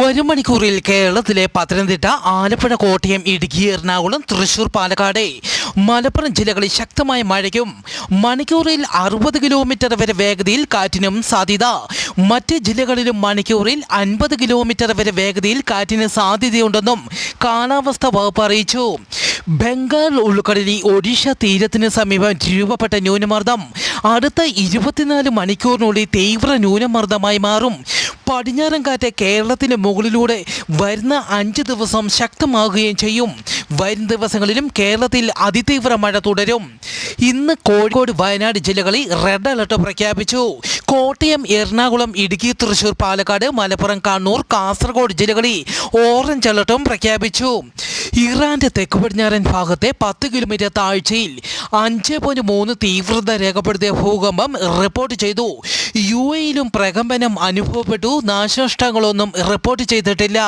ഒരു മണിക്കൂറിൽ കേരളത്തിലെ പത്തനംതിട്ട, ആലപ്പുഴ, കോട്ടയം, ഇടുക്കി, എറണാകുളം, തൃശൂർ, പാലക്കാട്, മലപ്പുറം ജില്ലകളിൽ ശക്തമായ മഴയ്ക്കും മണിക്കൂറിൽ 60 കിലോമീറ്റർ വരെ വേഗതയിൽ കാറ്റിനും സാധ്യത. മറ്റ് ജില്ലകളിലും മണിക്കൂറിൽ 50 കിലോമീറ്റർ വരെ വേഗതയിൽ കാറ്റിന് സാധ്യതയുണ്ടെന്നും കാലാവസ്ഥാ വകുപ്പ് അറിയിച്ചു. ബംഗാൾ ഉൾക്കടലിൽ ഒഡീഷ തീരത്തിന് സമീപം രൂപപ്പെട്ട ന്യൂനമർദ്ദം അടുത്ത 24 മണിക്കൂറിനുള്ളിൽ തീവ്ര ന്യൂനമർദ്ദമായി മാറും. പടിഞ്ഞാറൻ കാറ്റ് കേരളത്തിന് മുകളിലൂടെ വരുന്ന 5 ദിവസം ശക്തമാകുകയും ചെയ്യും. വരും ദിവസങ്ങളിലും കേരളത്തിൽ അതിതീവ്ര മഴ തുടരും. ഇന്ന് കോഴിക്കോട്, വയനാട് ജില്ലകളിൽ റെഡ് അലർട്ട് പ്രഖ്യാപിച്ചു. കോട്ടയം, എറണാകുളം, ഇടുക്കി, തൃശൂർ, പാലക്കാട്, മലപ്പുറം, കണ്ണൂർ, കാസർഗോഡ് ജില്ലകളിൽ ഓറഞ്ച് അലർട്ടും പ്രഖ്യാപിച്ചു. ഇറാന്റെ തെക്ക് പടിഞ്ഞാറൻ ഭാഗത്തെ 10 കിലോമീറ്റർ താഴ്ചയിൽ 5.3 തീവ്രത രേഖപ്പെടുത്തിയ ഭൂകമ്പം റിപ്പോർട്ട് ചെയ്തു. UAEയിലും പ്രകമ്പനം അനുഭവപ്പെട്ടു. നാശനഷ്ടങ്ങളൊന്നും റിപ്പോർട്ട് ചെയ്തിട്ടില്ല.